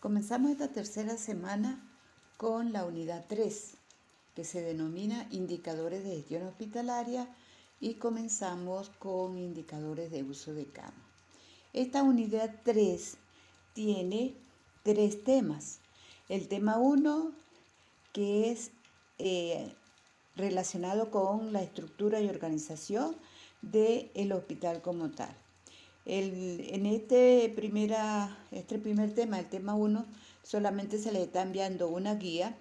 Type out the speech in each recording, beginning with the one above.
Comenzamos esta tercera semana con la unidad 3, que se denomina Indicadores de Gestión Hospitalaria, y comenzamos con indicadores de uso de cama. Esta unidad 3 tiene 3 temas. El tema 1, que es relacionado con la estructura y organización del hospital como tal. En este primer tema, el tema 1, solamente se les está enviando una guía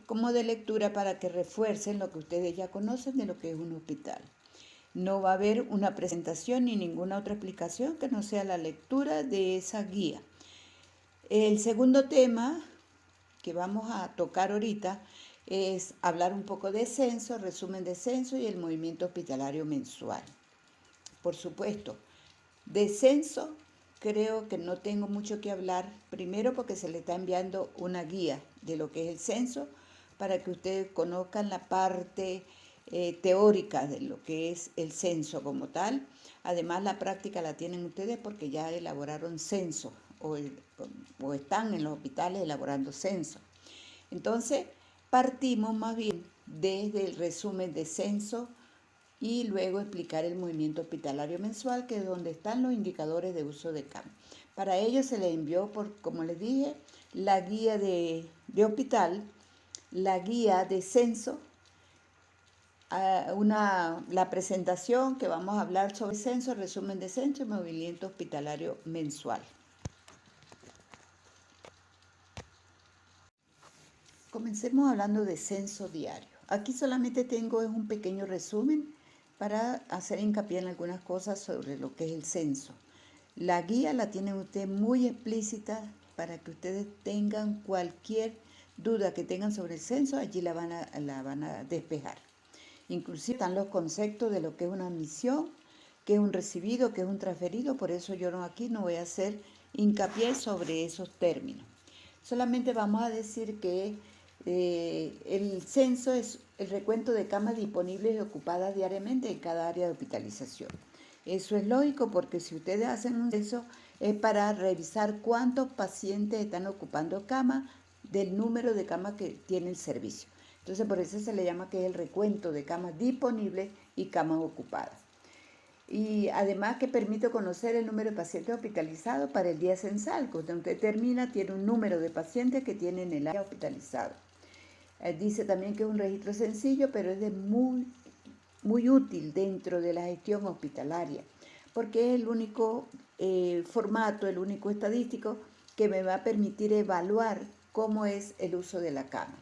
como de lectura para que refuercen lo que ustedes ya conocen de lo que es un hospital. No va a haber una presentación ni ninguna otra explicación que no sea la lectura de esa guía. El segundo tema que vamos a tocar ahorita es hablar un poco de censo, resumen de censo y el movimiento hospitalario mensual. Por supuesto, de censo creo que no tengo mucho que hablar, primero porque se le está enviando una guía de lo que es el censo para que ustedes conozcan la parte teórica de lo que es el censo como tal. Además, la práctica la tienen ustedes porque ya elaboraron censo o están en los hospitales elaborando censo. Entonces, partimos más bien desde el resumen de censo y luego explicar el movimiento hospitalario mensual, que es donde están los indicadores de uso de cama. Para ello se les envió, como les dije, la guía de hospital, la guía de censo, la presentación que vamos a hablar sobre censo, resumen de censo y movimiento hospitalario mensual. Comencemos hablando de censo diario. Aquí solamente tengo un pequeño resumen para hacer hincapié en algunas cosas sobre lo que es el censo. La guía la tienen ustedes muy explícita para que ustedes tengan cualquier duda que tengan sobre el censo, allí la van a despejar. Inclusive están los conceptos de lo que es una admisión, que es un recibido, que es un transferido, por eso yo aquí no voy a hacer hincapié sobre esos términos. Solamente vamos a decir que el censo es el recuento de camas disponibles y ocupadas diariamente en cada área de hospitalización. Eso es lógico porque si ustedes hacen un censo es para revisar cuántos pacientes están ocupando cama del número de camas que tiene el servicio. Entonces por eso se le llama que es el recuento de camas disponibles y camas ocupadas. Y además que permite conocer el número de pacientes hospitalizados para el día censal, cuando usted termina tiene un número de pacientes que tienen el área hospitalizado. Dice también que es un registro sencillo, pero es muy útil dentro de la gestión hospitalaria, porque es el único formato, el único estadístico que me va a permitir evaluar cómo es el uso de la cama.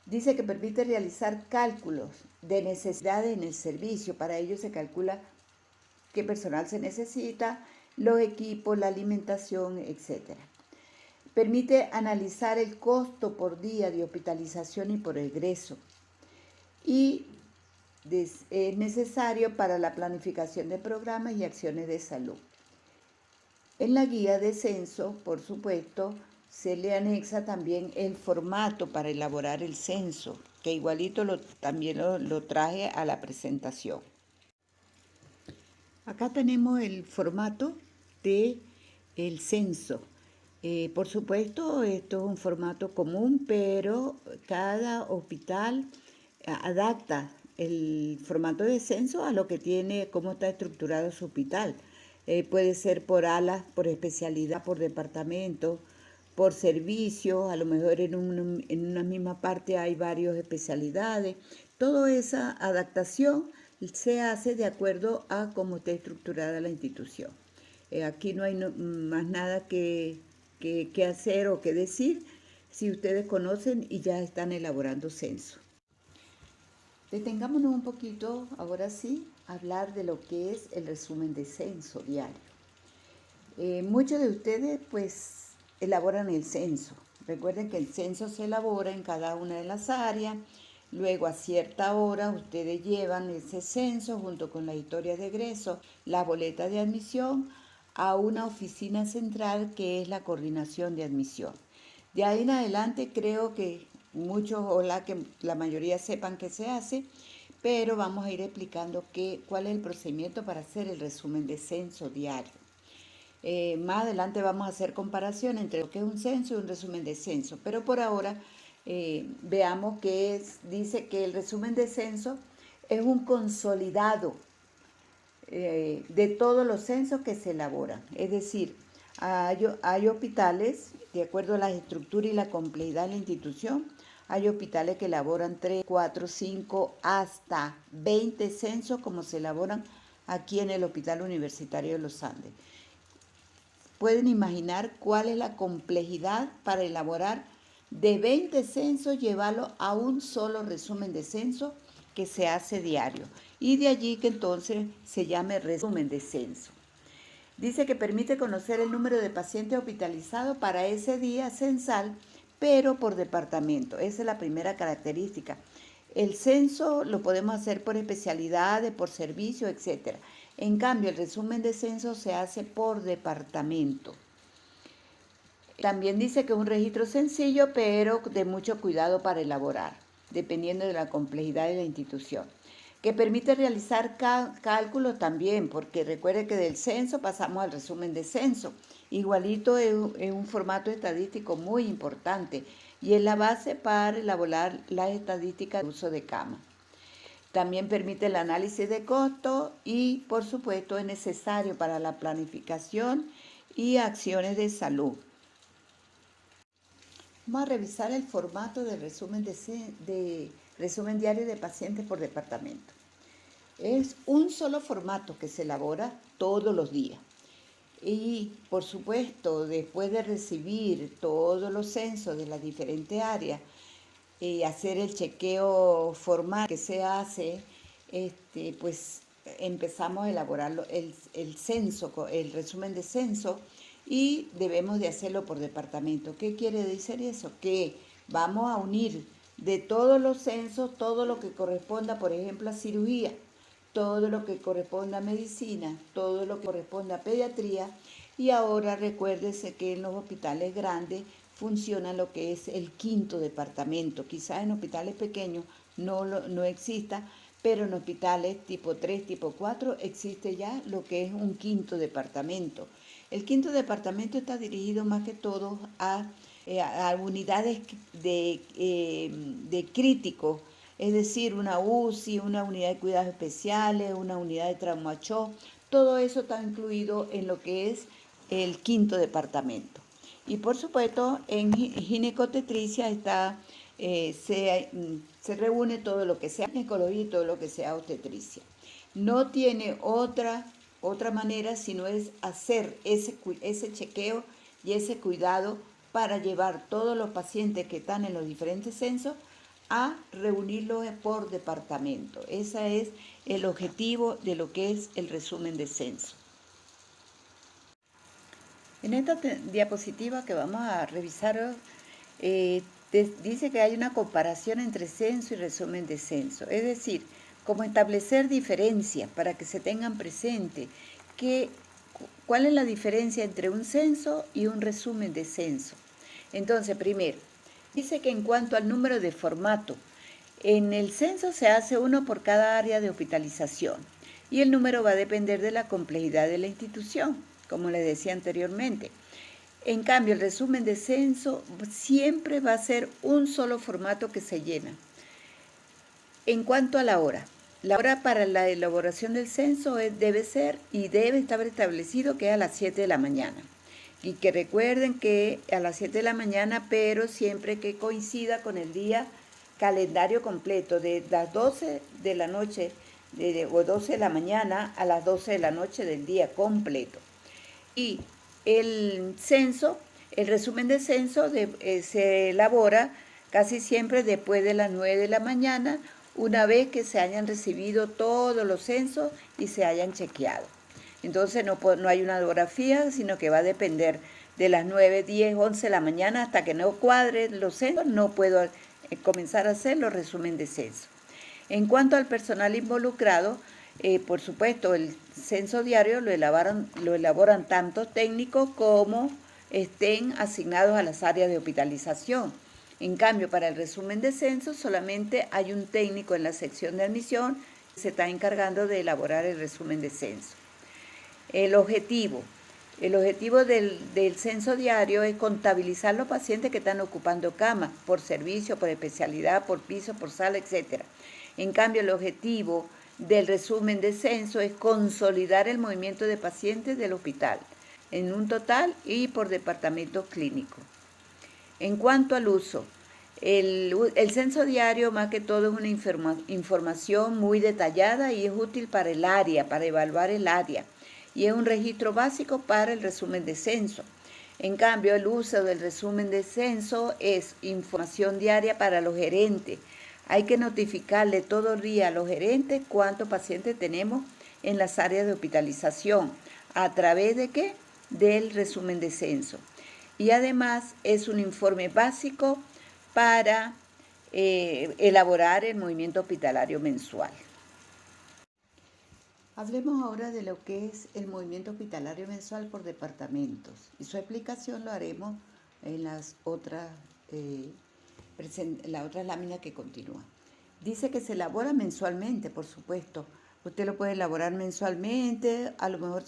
Dice que permite realizar cálculos de necesidades en el servicio. Para ello se calcula qué personal se necesita, los equipos, la alimentación, etc. Permite analizar el costo por día de hospitalización y por egreso. Y es necesario para la planificación de programas y acciones de salud. En la guía de censo, por supuesto, se le anexa también el formato para elaborar el censo, que igualito también lo traje a la presentación. Acá tenemos el formato del censo. Por supuesto, esto es un formato común, pero cada hospital adapta el formato de censo a lo que tiene, cómo está estructurado su hospital. Puede ser por alas, por especialidad, por departamento, por servicio, a lo mejor en una misma parte hay varias especialidades. Toda esa adaptación se hace de acuerdo a cómo está estructurada la institución. Aquí no hay más nada que hacer o que decir si ustedes conocen y ya están elaborando censo. Detengámonos un poquito, ahora sí, a hablar de lo que es el resumen de censo diario. Muchos de ustedes pues elaboran el censo. Recuerden que el censo se elabora en cada una de las áreas. Luego a cierta hora ustedes llevan ese censo junto con la historia de egreso, la boleta de admisión a una oficina central que es la coordinación de admisión. De ahí en adelante creo que muchos o la mayoría sepan qué se hace, pero vamos a ir explicando cuál es el procedimiento para hacer el resumen de censo diario. Más adelante vamos a hacer comparación entre lo que es un censo y un resumen de censo, pero por ahora veamos que dice que el resumen de censo es un consolidado de todos los censos que se elaboran. Es decir, hay hospitales, de acuerdo a la estructura y la complejidad de la institución, hay hospitales que elaboran 3, 4, 5, hasta 20 censos como se elaboran aquí en el Hospital Universitario de los Andes. Pueden imaginar cuál es la complejidad para elaborar de 20 censos, llevarlo a un solo resumen de censo que se hace diario. Y de allí que entonces se llame resumen de censo. Dice que permite conocer el número de pacientes hospitalizados para ese día censal, pero por departamento. Esa es la primera característica. El censo lo podemos hacer por especialidades, por servicios, etc. En cambio, el resumen de censo se hace por departamento. También dice que es un registro sencillo, pero de mucho cuidado para elaborar, dependiendo de la complejidad de la institución. Que permite realizar cálculos también, porque recuerde que del censo pasamos al resumen de censo. Igualito es un formato estadístico muy importante y es la base para elaborar las estadísticas de uso de cama. También permite el análisis de costo y, por supuesto, es necesario para la planificación y acciones de salud. Vamos a revisar el formato de resumen diario de pacientes por departamento. Es un solo formato que se elabora todos los días. Y, por supuesto, después de recibir todos los censos de las diferentes áreas, hacer el chequeo formal que se hace, pues empezamos a elaborar el censo, el resumen de censo, y debemos de hacerlo por departamento. ¿Qué quiere decir eso? Que vamos a unir de todos los censos todo lo que corresponda, por ejemplo, a cirugía, todo lo que corresponda a medicina, todo lo que corresponda a pediatría, y ahora recuérdese que en los hospitales grandes funciona lo que es el quinto departamento. Quizás en hospitales pequeños no exista, pero en hospitales tipo 3, tipo 4 existe ya lo que es un quinto departamento. El quinto departamento está dirigido más que todo a unidades de críticos, es decir, una UCI, una unidad de cuidados especiales, una unidad de trauma shock. Todo eso está incluido en lo que es el quinto departamento. Y por supuesto, en ginecotetricia se reúne todo lo que sea ginecología y todo lo que sea obstetricia. No tiene otra manera sino es hacer ese chequeo y ese cuidado para llevar todos los pacientes que están en los diferentes censos a reunirlos por departamento. Ese es el objetivo de lo que es el resumen de censo. En esta diapositiva que vamos a revisar, dice que hay una comparación entre censo y resumen de censo. Es decir, cómo establecer diferencias para que se tengan presente cuál es la diferencia entre un censo y un resumen de censo. Entonces, primero, dice que en cuanto al número de formato, en el censo se hace uno por cada área de hospitalización y el número va a depender de la complejidad de la institución, como les decía anteriormente. En cambio, el resumen de censo siempre va a ser un solo formato que se llena. En cuanto a la hora para la elaboración del censo debe estar establecido que es a las 7 de la mañana. Y que recuerden que a las 7 de la mañana, pero siempre que coincida con el día calendario completo, de las 12 de la noche o 12 de la mañana a las 12 de la noche del día completo. Y el resumen de censo se elabora casi siempre después de las 9 de la mañana, una vez que se hayan recibido todos los censos y se hayan chequeado. Entonces no hay una orografía, sino que va a depender de las 9, 10, 11 de la mañana hasta que no cuadren los censos, no puedo comenzar a hacer los resumen de censo. En cuanto al personal involucrado, por supuesto, el censo diario lo elaboran tanto técnicos como estén asignados a las áreas de hospitalización. En cambio, para el resumen de censo solamente hay un técnico en la sección de admisión que se está encargando de elaborar el resumen de censo. El objetivo. El objetivo del censo diario es contabilizar los pacientes que están ocupando camas por servicio, por especialidad, por piso, por sala, etc. En cambio, el objetivo del resumen de censo es consolidar el movimiento de pacientes del hospital en un total y por departamento clínico. En cuanto al uso, el censo diario más que todo es una información muy detallada y es útil para el área, para evaluar el área, y es un registro básico para el resumen de censo. En cambio, el uso del resumen de censo es información diaria para los gerentes. Hay que notificarle todo el día a los gerentes cuántos pacientes tenemos en las áreas de hospitalización. ¿A través de qué? Del resumen de censo. Y además es un informe básico para elaborar el movimiento hospitalario mensual. Hablemos ahora de lo que es el movimiento hospitalario mensual por departamentos, y su explicación lo haremos en las la otra lámina que continúa. Dice que se elabora mensualmente, por supuesto. Usted lo puede elaborar mensualmente, a lo mejor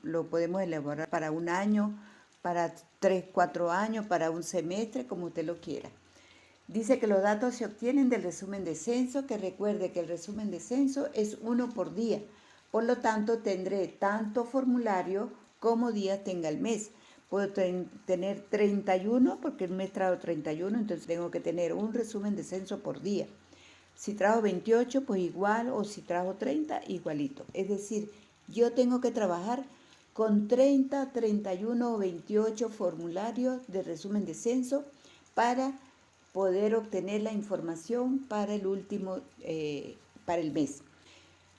lo podemos elaborar para un año, para 3, 4 años, para un semestre, como usted lo quiera. Dice que los datos se obtienen del resumen de censo, que recuerde que el resumen de censo es uno por día. Por lo tanto, tendré tanto formulario como días tenga el mes. Puedo tener 31, porque el mes trajo 31, entonces tengo que tener un resumen de censo por día. Si trajo 28, pues igual, o si trajo 30, igualito. Es decir, yo tengo que trabajar con 30, 31 o 28 formularios de resumen de censo para poder obtener la información para el último, para el mes.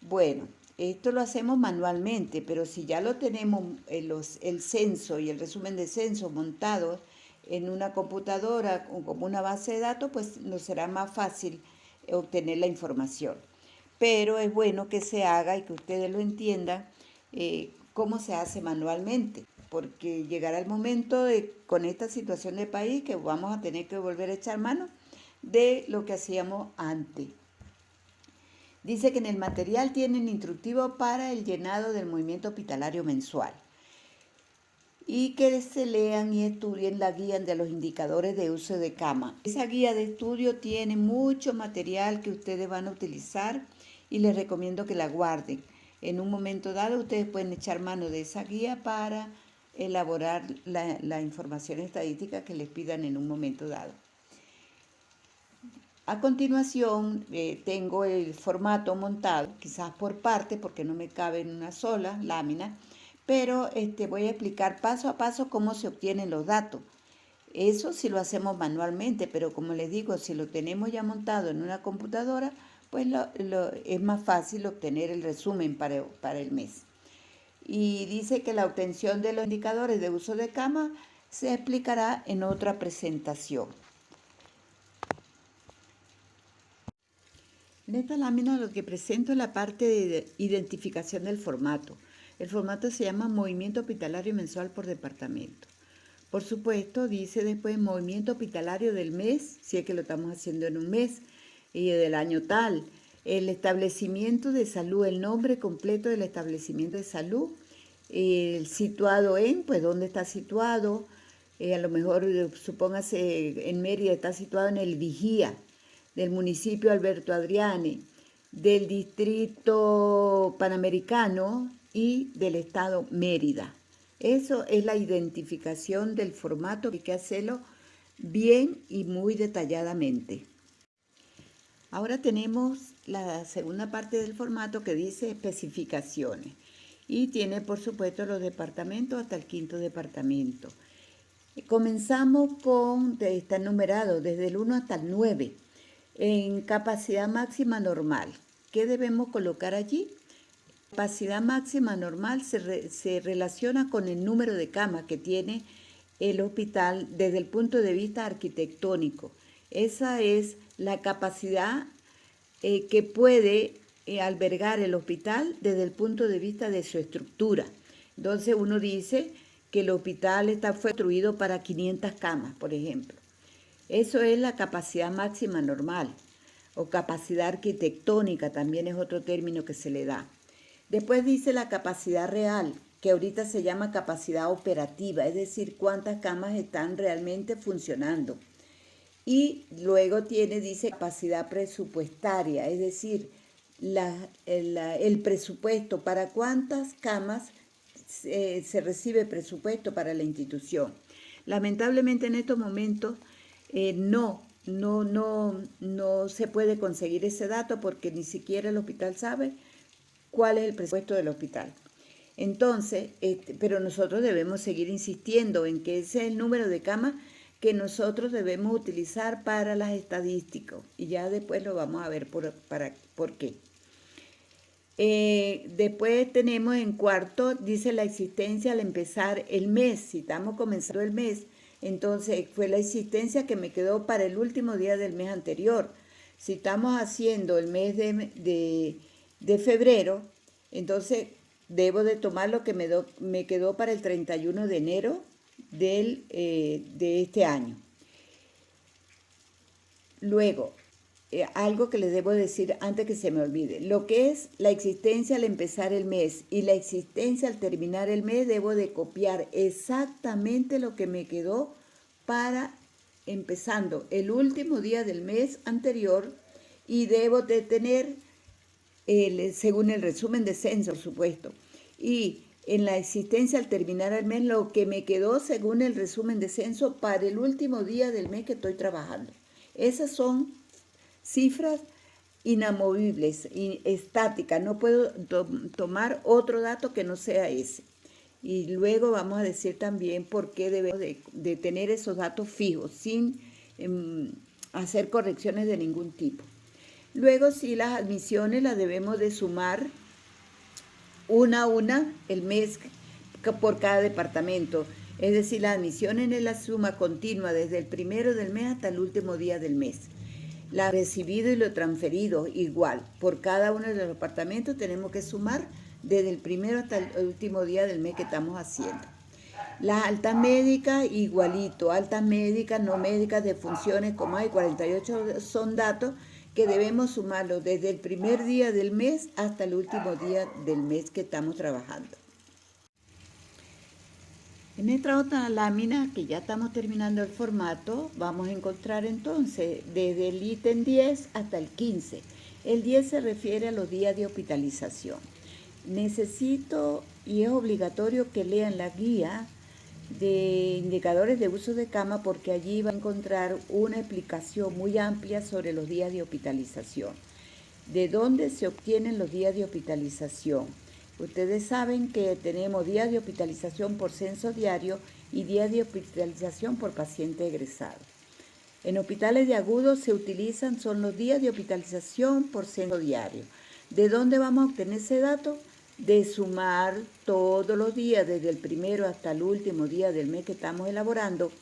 Bueno, esto lo hacemos manualmente, pero si ya lo tenemos, el censo y el resumen de censo montados en una computadora o como una base de datos, pues nos será más fácil obtener la información. Pero es bueno que se haga y que ustedes lo entiendan cómo se hace manualmente, porque llegará el momento con esta situación del país que vamos a tener que volver a echar mano de lo que hacíamos antes. Dice que en el material tienen instructivo para el llenado del movimiento hospitalario mensual y que se lean y estudien la guía de los indicadores de uso de cama. Esa guía de estudio tiene mucho material que ustedes van a utilizar y les recomiendo que la guarden. En un momento dado ustedes pueden echar mano de esa guía para elaborar la información estadística que les pidan en un momento dado. A continuación tengo el formato montado, quizás por parte porque no me cabe en una sola lámina, pero voy a explicar paso a paso cómo se obtienen los datos. Eso sí lo hacemos manualmente, pero como les digo, si lo tenemos ya montado en una computadora, pues es más fácil obtener el resumen para el mes. Y dice que la obtención de los indicadores de uso de cama se explicará en otra presentación. En esta lámina lo que presento es la parte de identificación del formato. El formato se llama Movimiento Hospitalario Mensual por Departamento. Por supuesto, dice después movimiento hospitalario del mes, si es que lo estamos haciendo en un mes, y del año tal. El establecimiento de salud, el nombre completo del establecimiento de salud, el situado en, pues dónde está situado, a lo mejor supóngase en Mérida está situado en el Vigía, del municipio Alberto Adriane, del distrito Panamericano y del estado Mérida. Eso es la identificación del formato, que hay que hacerlo bien y muy detalladamente. Ahora tenemos la segunda parte del formato que dice especificaciones y tiene por supuesto los departamentos hasta el 5º departamento. Comenzamos con, está numerado desde el 1 hasta el 9, en capacidad máxima normal. ¿Qué debemos colocar allí? Capacidad máxima normal se relaciona con el número de camas que tiene el hospital desde el punto de vista arquitectónico. Esa es la capacidad que puede albergar el hospital desde el punto de vista de su estructura. Entonces uno dice que el hospital fue construido para 500 camas, por ejemplo. Eso es la capacidad máxima normal, o capacidad arquitectónica, también es otro término que se le da. Después dice la capacidad real, que ahorita se llama capacidad operativa, es decir, cuántas camas están realmente funcionando. Y luego dice capacidad presupuestaria, es decir, el presupuesto, para cuántas camas se recibe presupuesto para la institución. Lamentablemente en estos momentos no se puede conseguir ese dato porque ni siquiera el hospital sabe cuál es el presupuesto del hospital. Entonces, pero nosotros debemos seguir insistiendo en que ese es el número de camas que nosotros debemos utilizar para las estadísticas. Y ya después lo vamos a ver por qué. Después tenemos en cuarto, dice la existencia al empezar el mes. Si estamos comenzando el mes, entonces fue la existencia que me quedó para el último día del mes anterior. Si estamos haciendo el mes de febrero, entonces debo de tomar lo que me quedó para el 31 de enero de este año. Luego, algo que les debo decir antes que se me olvide. Lo que es la existencia al empezar el mes y la existencia al terminar el mes, debo de copiar exactamente lo que me quedó para empezando el último día del mes anterior y debo de tener, según el resumen de censo, por supuesto, y en la existencia al terminar el mes, lo que me quedó según el resumen de censo para el último día del mes que estoy trabajando. Esas son cifras inamovibles, estáticas, no puedo tomar otro dato que no sea ese. Y luego vamos a decir también por qué debemos de tener esos datos fijos, sin hacer correcciones de ningún tipo. Luego sí, las admisiones las debemos de sumar una a una el mes por cada departamento. Es decir, las admisiones en la suma continua desde el primero del mes hasta el último día del mes. Lo recibido y lo transferido igual. Por cada uno de los departamentos tenemos que sumar desde el primero hasta el último día del mes que estamos haciendo. Las altas médicas igualito. Altas médicas, no médicas, de funciones, como hay 48 son datos que debemos sumarlos desde el primer día del mes hasta el último día del mes que estamos trabajando. En esta otra lámina, que ya estamos terminando el formato, vamos a encontrar entonces desde el ítem 10 hasta el 15. El 10 se refiere a los días de hospitalización. Necesito y es obligatorio que lean la guía de indicadores de uso de cama porque allí va a encontrar una explicación muy amplia sobre los días de hospitalización. ¿De dónde se obtienen los días de hospitalización? Ustedes saben que tenemos días de hospitalización por censo diario y días de hospitalización por paciente egresado. En hospitales de agudos se utilizan son los días de hospitalización por censo diario. ¿De dónde vamos a obtener ese dato? De sumar todos los días, desde el primero hasta el último día del mes que estamos elaborando,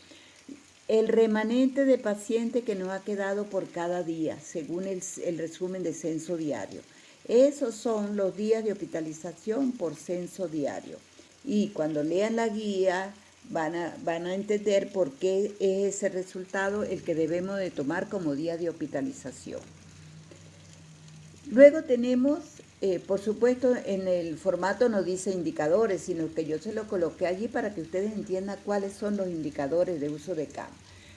el remanente de paciente que nos ha quedado por cada día, según el resumen de censo diario. Esos son los días de hospitalización por censo diario. Y cuando lean la guía van a entender por qué es ese resultado el que debemos de tomar como día de hospitalización. Luego tenemos, por supuesto, en el formato no dice indicadores, sino que yo se lo coloqué allí para que ustedes entiendan cuáles son los indicadores de uso de cama.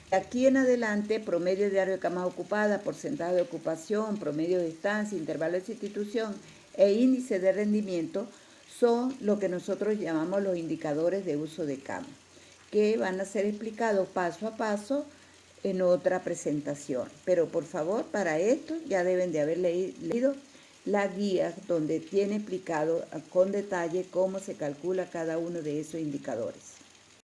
Aquí en adelante, promedio diario de camas ocupadas, porcentaje de ocupación, promedio de estancia, intervalo de sustitución e índice de rendimiento son lo que nosotros llamamos los indicadores de uso de cama, que van a ser explicados paso a paso en otra presentación. Pero por favor, para esto ya deben de haber leído la guía donde tiene explicado con detalle cómo se calcula cada uno de esos indicadores.